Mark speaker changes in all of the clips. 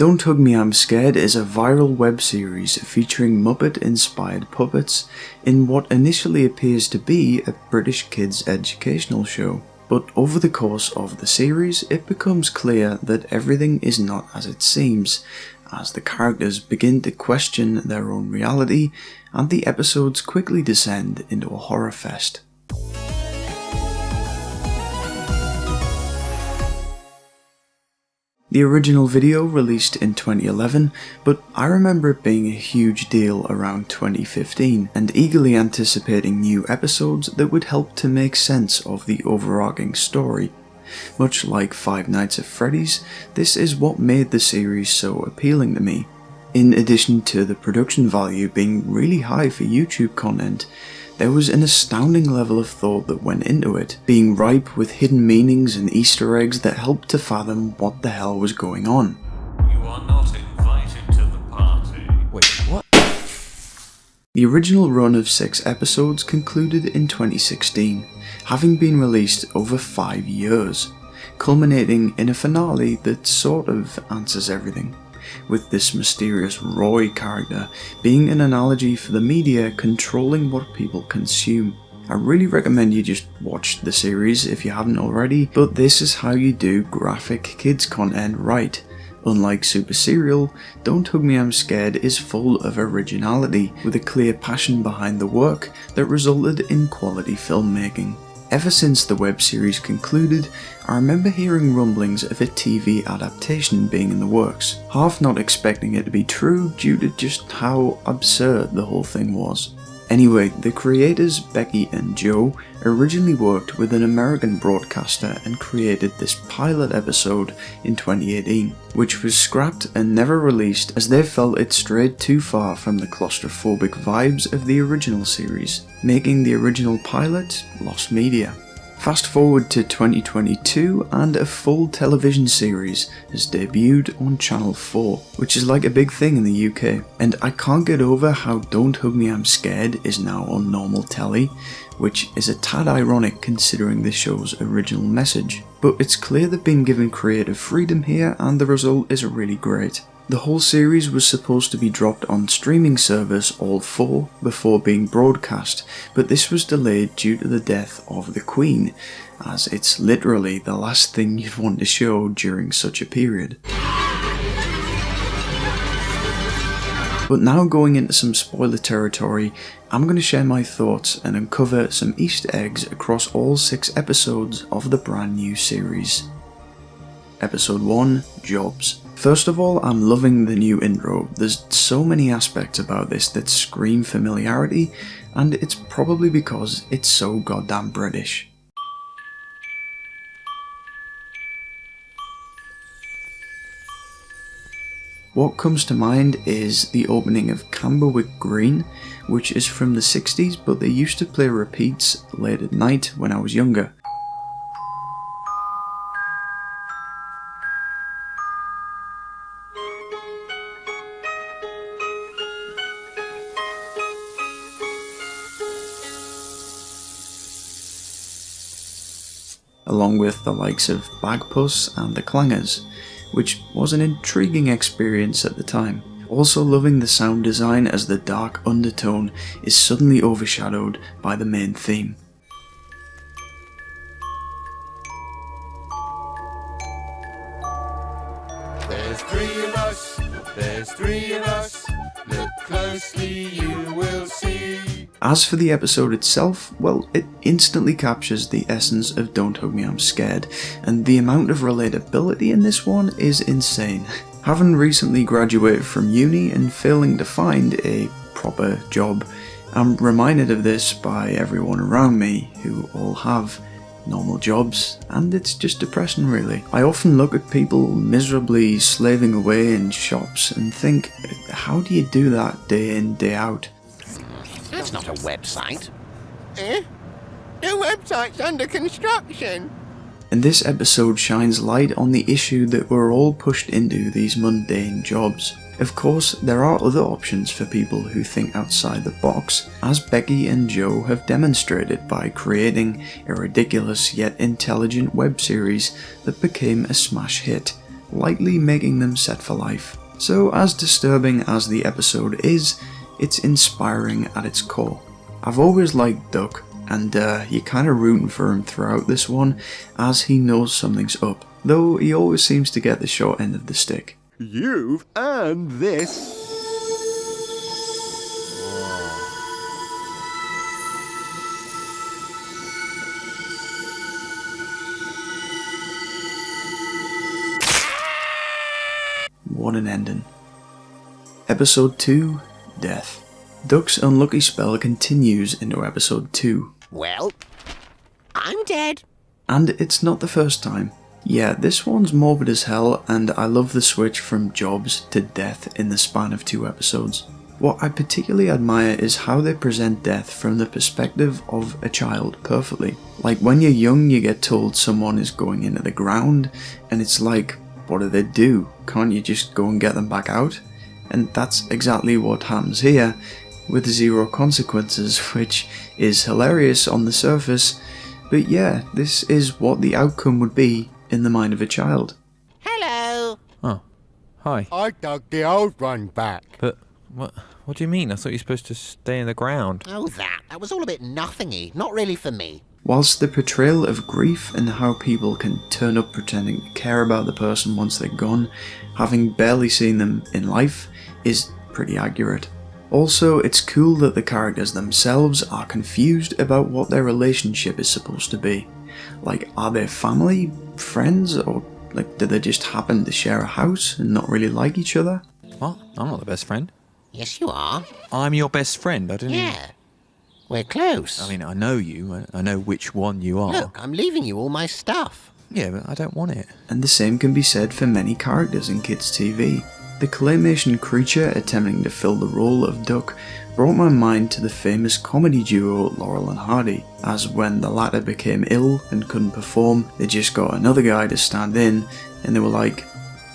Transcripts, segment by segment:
Speaker 1: Don't Hug Me I'm Scared is a viral web series featuring Muppet-inspired puppets in what initially appears to be a British kids' educational show. But over the course of the series, it becomes clear that everything is not as it seems, as the characters begin to question their own reality, and the episodes quickly descend into a horror fest. The original video released in 2011, but I remember it being a huge deal around 2015, and eagerly anticipating new episodes that would help to make sense of the overarching story. Much like Five Nights at Freddy's, this is what made the series so appealing to me. In addition to the production value being really high for YouTube content, there was an astounding level of thought that went into it, being ripe with hidden meanings and Easter eggs that helped to fathom what the hell was going on.
Speaker 2: You are not invited to the party.
Speaker 3: Wait, what?
Speaker 1: The original run of 6 episodes concluded in 2016, having been released over 5 years, culminating in a finale that sort of answers everything, with this mysterious Roy character being an analogy for the media controlling what people consume. I really recommend you just watch the series if you haven't already, but this is how you do graphic kids content right. Unlike Super Serial, Don't Hug Me I'm Scared is full of originality, with a clear passion behind the work that resulted in quality filmmaking. Ever since the web series concluded, I remember hearing rumblings of a TV adaptation being in the works, half not expecting it to be true due to just how absurd the whole thing was. Anyway, the creators Becky and Joe originally worked with an American broadcaster and created this pilot episode in 2018, which was scrapped and never released as they felt it strayed too far from the claustrophobic vibes of the original series, making the original pilot lost media. Fast forward to 2022 and a full television series has debuted on Channel 4, which is like a big thing in the UK, and I can't get over how Don't Hug Me I'm Scared is now on normal telly, which is a tad ironic considering the show's original message. But it's clear they've been given creative freedom here and the result is really great. The whole series was supposed to be dropped on streaming service All 4 before being broadcast, but this was delayed due to the death of the Queen, as it's literally the last thing you'd want to show during such a period. But now going into some spoiler territory, I'm going to share my thoughts and uncover some Easter eggs across all 6 episodes of the brand new series. Episode 1, Jobs. First of all, I'm loving the new intro. There's so many aspects about this that scream familiarity, and it's probably because it's so goddamn British. What comes to mind is the opening of Camberwick Green, which is from the 60s, but they used to play repeats late at night when I was younger. Along with the likes of Bagpuss and the Clangers, which was an intriguing experience at the time. Also loving the sound design as the dark undertone is suddenly overshadowed by the main theme.
Speaker 4: There's 3 of us, there's 3 of us, look closely you will see.
Speaker 1: As for the episode itself, well, it instantly captures the essence of Don't Hug Me I'm Scared, and the amount of relatability in this one is insane. Having recently graduated from uni and failing to find a proper job, I'm reminded of this by everyone around me who all have normal jobs, and it's just depressing really. I often look at people miserably slaving away in shops and think, how do you do that day in, day out?
Speaker 3: That's not a website.
Speaker 4: Eh? The website's under construction.
Speaker 1: And this episode shines light on the issue that we're all pushed into these mundane jobs. Of course, there are other options for people who think outside the box, as Becky and Joe have demonstrated by creating a ridiculous yet intelligent web series that became a smash hit, likely making them set for life. So as disturbing as the episode is, it's inspiring at its core. I've always liked Duck, and you're kinda rooting for him throughout this one, as he knows something's up, though he always seems to get the short end of the stick.
Speaker 4: You've earned this.
Speaker 1: What an ending. Episode 2, Death. Duck's unlucky spell continues into episode 2.
Speaker 3: Well, I'm dead.
Speaker 1: And it's not the first time. Yeah, this one's morbid as hell, and I love the switch from jobs to death in the span of 2 episodes. What I particularly admire is how they present death from the perspective of a child perfectly. Like when you're young, you get told someone is going into the ground, and it's like, what do they do? Can't you just go and get them back out? And that's exactly what happens here, with 0 consequences, which is hilarious on the surface, but yeah, this is what the outcome would be in the mind of a child.
Speaker 3: Hello.
Speaker 5: Oh, hi.
Speaker 4: I dug the old one back.
Speaker 5: But what do you mean? I thought you were supposed to stay in the ground.
Speaker 3: Oh, that was all a bit nothingy. Not really for me.
Speaker 1: Whilst the portrayal of grief and how people can turn up pretending to care about the person once they're gone, having barely seen them in life, is pretty accurate. Also, it's cool that the characters themselves are confused about what their relationship is supposed to be. Like, are they family, friends, or like do they just happen to share a house and not really like each other?
Speaker 5: What? I'm not the best friend.
Speaker 3: Yes, you are.
Speaker 5: I'm your best friend. I didn't.
Speaker 3: Yeah. We're close.
Speaker 5: I mean, I know you. I know which one you are.
Speaker 3: Look, I'm leaving you all my stuff.
Speaker 5: Yeah, but I don't want it.
Speaker 1: And the same can be said for many characters in kids' TV. The claymation creature attempting to fill the role of Duck brought my mind to the famous comedy duo Laurel and Hardy, as when the latter became ill and couldn't perform, they just got another guy to stand in, and they were like,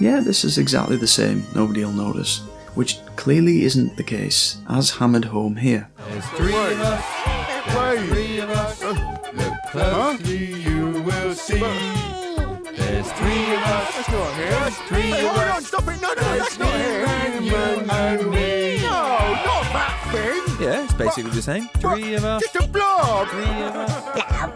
Speaker 1: yeah, this is exactly the same, nobody'll notice. Which clearly isn't the case, as hammered home here.
Speaker 4: There's 3 of us. There's 3 of us. Look closely, you will see. There's 3 of us. That's not here. There's 3 of us. Hold on, stop it. No, that's not here. You and me. No, not that thing.
Speaker 5: Yeah, it's basically the same. 3 of us.
Speaker 4: Just a blob.
Speaker 5: 3 of us.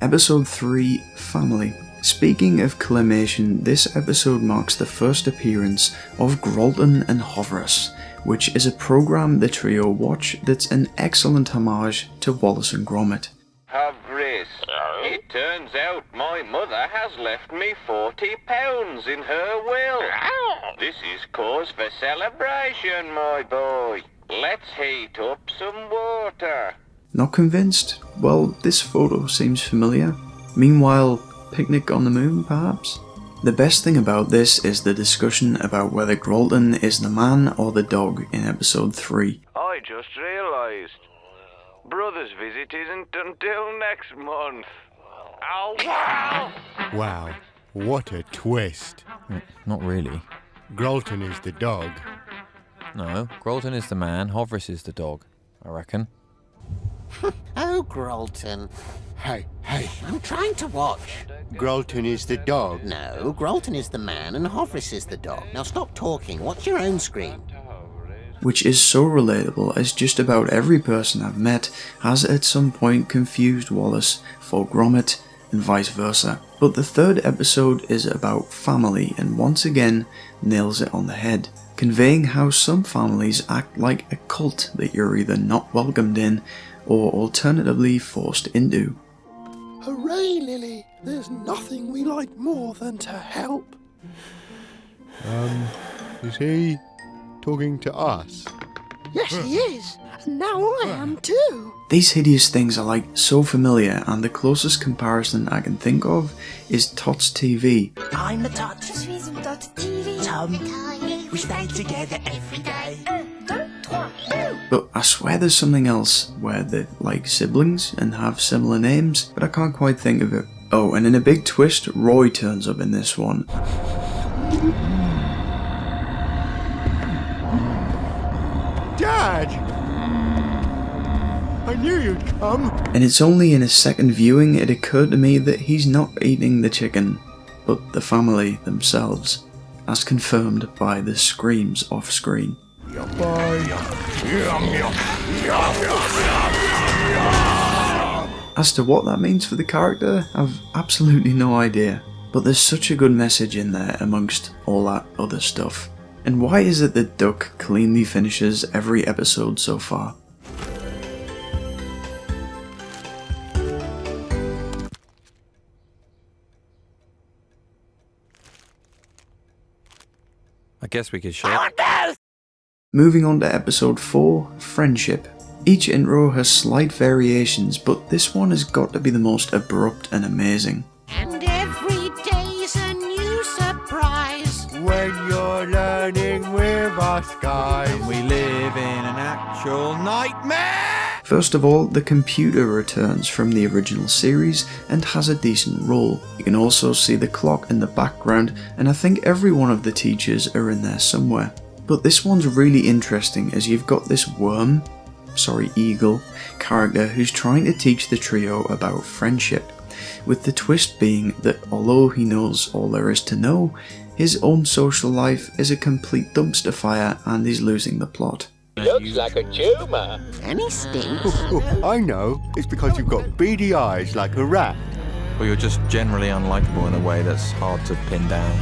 Speaker 1: Episode 3, Family. Speaking of claymation, this episode marks the first appearance of Grolton and Hovrus, which is a programme the trio watch that's an excellent homage to Wallace and Gromit.
Speaker 2: Hovrus, it turns out my mother has left me £40 in her will. This is cause for celebration, my boy. Let's heat up some water.
Speaker 1: Not convinced? Well, this photo seems familiar. Meanwhile, picnic on the moon, perhaps? The best thing about this is the discussion about whether Grolton is the man or the dog in episode 3.
Speaker 2: I just realised. Brother's visit isn't until next month. Ow!
Speaker 4: Wow, what a twist.
Speaker 5: Not really.
Speaker 4: Grolton is the dog.
Speaker 5: No, Grolton is the man, Hovrus is the dog, I reckon.
Speaker 3: Oh, Grolton.
Speaker 4: Hey.
Speaker 3: I'm trying to watch.
Speaker 4: Grolton is the dog.
Speaker 3: No, Grolton is the man and Hovrus is the dog. Now stop talking. Watch your own screen.
Speaker 1: Which is so relatable as just about every person I've met has at some point confused Wallace for Gromit and vice versa. But the third episode is about family and once again nails it on the head, conveying how some families act like a cult that you're either not welcomed in or alternatively forced into.
Speaker 6: Hooray, Lily! There's nothing we like more than to help.
Speaker 4: Is he talking to us?
Speaker 6: Yes, he is. And now I am too.
Speaker 1: These hideous things are like so familiar, and the closest comparison I can think of is Tots TV.
Speaker 7: I'm the Tot. Tom. We stay together every day.
Speaker 1: But I swear there's something else where they're like siblings and have similar names, but I can't quite think of it. Oh, and in a big twist, Roy turns up in this one.
Speaker 4: Dad! I knew you'd come.
Speaker 1: And it's only in a second viewing it occurred to me that he's not eating the chicken. but the family themselves, as confirmed by the screams off-screen. As to what that means for the character, I've absolutely no idea, but there's such a good message in there amongst all that other stuff. And why is it that Duck cleanly finishes every episode so far?
Speaker 5: I guess we could share.
Speaker 1: Moving on to episode 4, Friendship. Each intro has slight variations, but this one has got to be the most abrupt and amazing.
Speaker 3: And every day's a new surprise.
Speaker 4: When you're learning with us guys.
Speaker 5: We live in an actual nightmare!
Speaker 1: First of all, the computer returns from the original series and has a decent role. You can also see the clock in the background, and I think every one of the teachers are in there somewhere. But this one's really interesting as you've got this eagle character who's trying to teach the trio about friendship, with the twist being that although he knows all there is to know, his own social life is a complete dumpster fire and he's losing the plot.
Speaker 2: Looks like a tumour.
Speaker 3: And he stinks.
Speaker 4: I know, it's because you've got beady eyes like a rat.
Speaker 5: Or you're just generally unlikable in a way that's hard to pin down.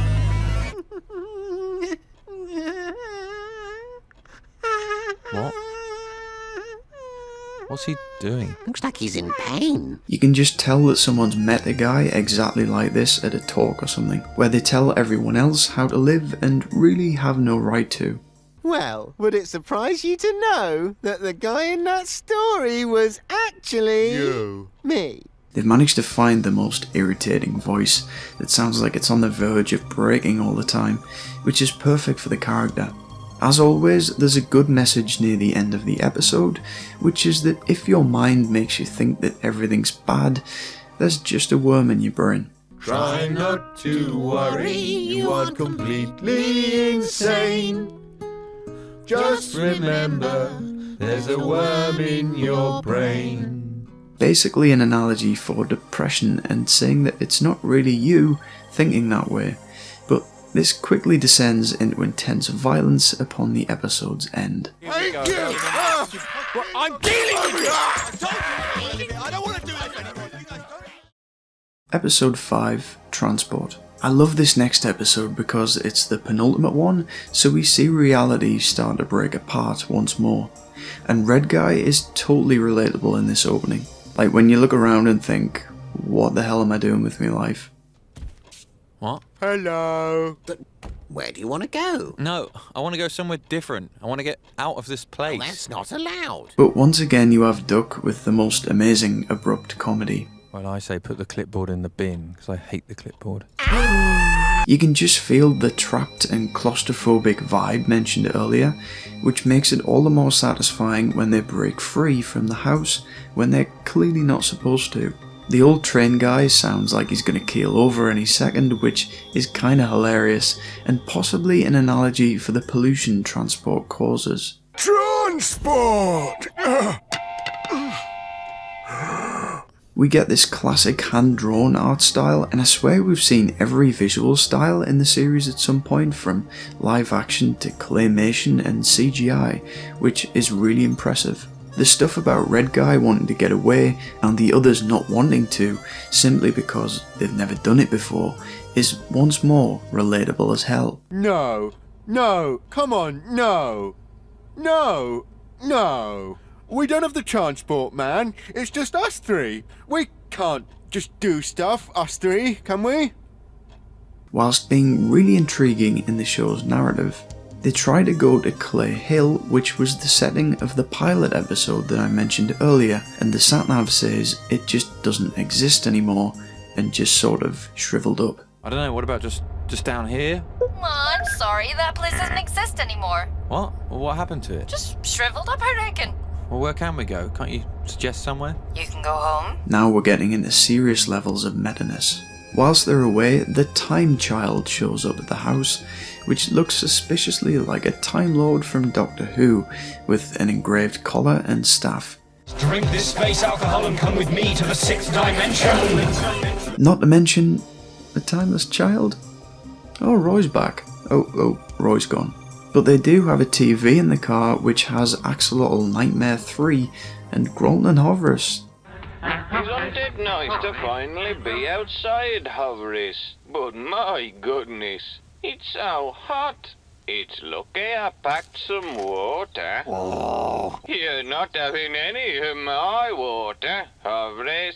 Speaker 5: What? What's he doing?
Speaker 3: Looks like he's in pain.
Speaker 1: You can just tell that someone's met a guy exactly like this at a talk or something, where they tell everyone else how to live and really have no right to.
Speaker 8: Well, would it surprise you to know that the guy in that story was actually...
Speaker 4: You.
Speaker 8: Me?
Speaker 1: They've managed to find the most irritating voice that sounds like it's on the verge of breaking all the time, which is perfect for the character. As always, there's a good message near the end of the episode, which is that if your mind makes you think that everything's bad, there's just a worm in your brain.
Speaker 4: Try not to worry, you aren't completely insane. Just remember, there's a worm in your brain.
Speaker 1: Basically an analogy for depression and saying that it's not really you thinking that way, but this quickly descends into intense violence upon the episode's end.
Speaker 4: Thank you! I'm dealing with you! I don't want to do this anymore.
Speaker 1: Episode 5, Transport. I love this next episode because it's the penultimate one, so we see reality start to break apart once more. And Red Guy is totally relatable in this opening. Like when you look around and think, what the hell am I doing with my life?
Speaker 5: What?
Speaker 4: Hello.
Speaker 3: But where do you want to go?
Speaker 5: No, I want to go somewhere different. I want to get out of this place.
Speaker 3: Well, that's not allowed.
Speaker 1: But once again you have Duck with the most amazing abrupt comedy.
Speaker 5: Well, I say put the clipboard in the bin, because I hate the clipboard.
Speaker 1: You can just feel the trapped and claustrophobic vibe mentioned earlier, which makes it all the more satisfying when they break free from the house when they're clearly not supposed to. The old train guy sounds like he's going to keel over any second, which is kinda hilarious, and possibly an analogy for the pollution transport causes.
Speaker 4: Transport!
Speaker 1: We get this classic hand-drawn art style, and I swear we've seen every visual style in the series at some point, from live action to claymation and CGI, which is really impressive. The stuff about Red Guy wanting to get away and the others not wanting to, simply because they've never done it before, is once more relatable as hell.
Speaker 4: No, come on, no. We don't have the transport, man. It's just us three. We can't just do stuff, us three, can we?
Speaker 1: Whilst being really intriguing in the show's narrative, they try to go to Clay Hill, which was the setting of the pilot episode that I mentioned earlier, and the satnav says it just doesn't exist anymore and just sort of shriveled up.
Speaker 5: I don't know, what about just down here?
Speaker 9: I'm sorry, that place doesn't exist anymore.
Speaker 5: What? Well, what happened to it?
Speaker 9: Just shriveled up, I reckon.
Speaker 5: Well, where can we go? Can't you suggest somewhere?
Speaker 9: You can go home.
Speaker 1: Now we're getting into serious levels of meta-ness. Whilst they're away, the Time Child shows up at the house, which looks suspiciously like a Time Lord from Doctor Who, with an engraved collar and staff.
Speaker 10: Drink this space alcohol and come with me to the 6th dimension.
Speaker 1: Not to mention A timeless child? Oh, Roy's back. Oh, Roy's gone. But they do have a TV in the car which has Axolotl Nightmare 3 and Grolton and Hovrus.
Speaker 2: Isn't it nice to finally be outside, Hovrus? But my goodness, it's so hot. It's lucky I packed some water.
Speaker 3: Oh.
Speaker 2: You're not having any of my water, Hovrus.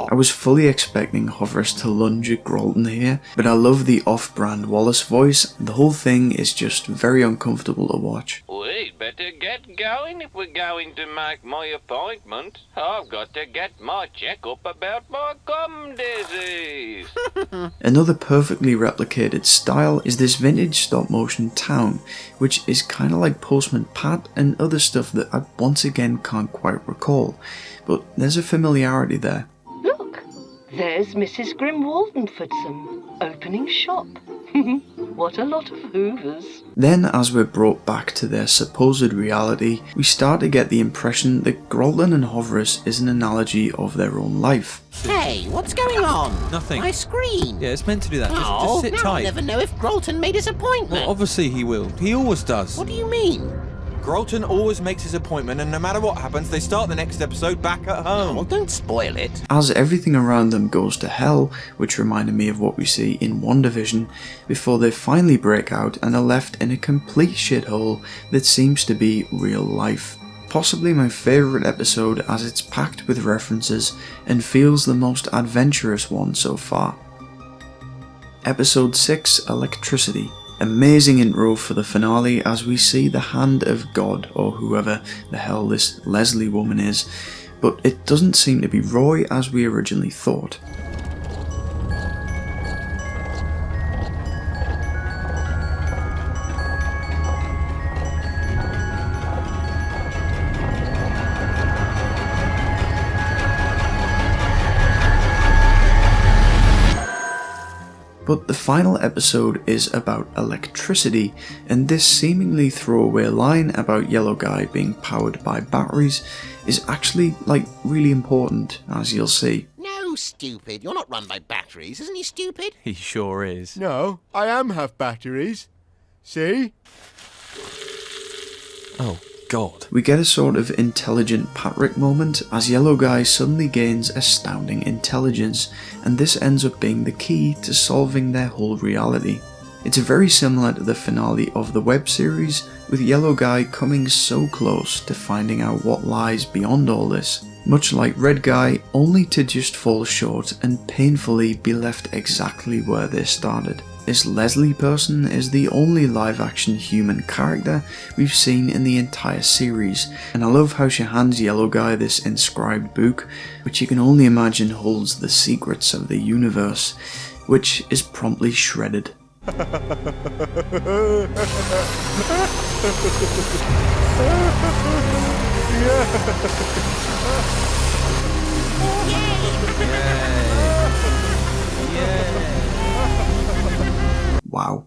Speaker 1: I was fully expecting Hovrus to lunge at Grolton here, but I love the off-brand Wallace voice, and the whole thing is just very uncomfortable to watch.
Speaker 2: We'd better get going if we're going to make my appointment. I've got to get my checkup about my gum disease.
Speaker 1: Another perfectly replicated style is this vintage stop-motion town, which is kinda like Postman Pat and other stuff that I once again can't quite recall, but there's a familiarity there.
Speaker 10: Look, there's Mrs. Grimwaldenfordson opening shop. What a lot of hoovers.
Speaker 1: Then, as we're brought back to their supposed reality, we start to get the impression that Grolton and Hovrus is an analogy of their own life.
Speaker 3: Hey, what's going on?
Speaker 5: Nothing.
Speaker 3: My screen.
Speaker 5: Yeah, it's meant to do that.
Speaker 3: Oh,
Speaker 5: Just sit
Speaker 3: now
Speaker 5: tight.
Speaker 3: I'll never know if Grolton made his appointment.
Speaker 5: Well, obviously he will. He always does.
Speaker 3: What do you mean?
Speaker 11: Grolton always makes his appointment, and no matter what happens, they start the next episode back at home.
Speaker 3: Well, don't spoil it.
Speaker 1: As everything around them goes to hell, which reminded me of what we see in WandaVision, before they finally break out and are left in a complete shithole that seems to be real life. Possibly my favourite episode, as it's packed with references and feels the most adventurous one so far. Episode 6, Electricity. Amazing intro for the finale as we see the hand of God, or whoever the hell this Leslie woman is, but it doesn't seem to be Roy as we originally thought. But the final episode is about electricity, and this seemingly throwaway line about Yellow Guy being powered by batteries is actually, really important, as you'll see.
Speaker 3: No, stupid. You're not run by batteries. Isn't he stupid?
Speaker 5: He sure is.
Speaker 4: No, I have batteries. See?
Speaker 5: Oh, God.
Speaker 1: We get a sort of intelligent Patrick moment as Yellow Guy suddenly gains astounding intelligence, and this ends up being the key to solving their whole reality. It's very similar to the finale of the web series, with Yellow Guy coming so close to finding out what lies beyond all this. Much like Red Guy, only to just fall short and painfully be left exactly where they started. This Leslie person is the only live-action human character we've seen in the entire series, and I love how she hands Yellow Guy this inscribed book, which you can only imagine holds the secrets of the universe, which is promptly shredded. Wow.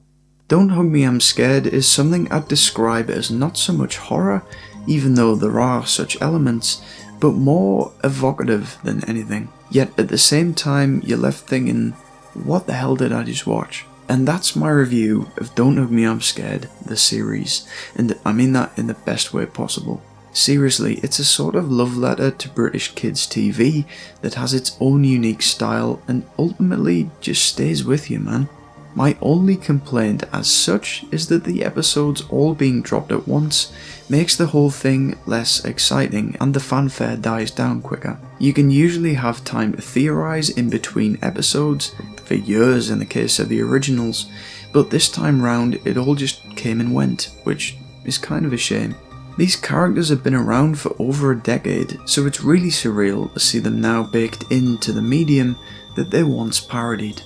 Speaker 1: Don't Hug Me I'm Scared is something I'd describe as not so much horror, even though there are such elements, but more evocative than anything. Yet at the same time, you're left thinking, what the hell did I just watch? And that's my review of Don't Hug Me I'm Scared, the series, and I mean that in the best way possible. Seriously, it's a sort of love letter to British kids TV that has its own unique style and ultimately just stays with you, man. My only complaint as such is that the episodes all being dropped at once makes the whole thing less exciting and the fanfare dies down quicker. You can usually have time to theorise in between episodes, for years in the case of the originals, but this time round it all just came and went, which is kind of a shame. These characters have been around for over a decade, so it's really surreal to see them now baked into the medium that they once parodied.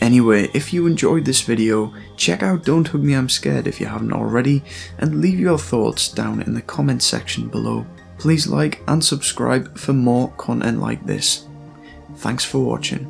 Speaker 1: Anyway, if you enjoyed this video, check out Don't Hug Me I'm Scared if you haven't already, and leave your thoughts down in the comments section below. Please like and subscribe for more content like this. Thanks for watching.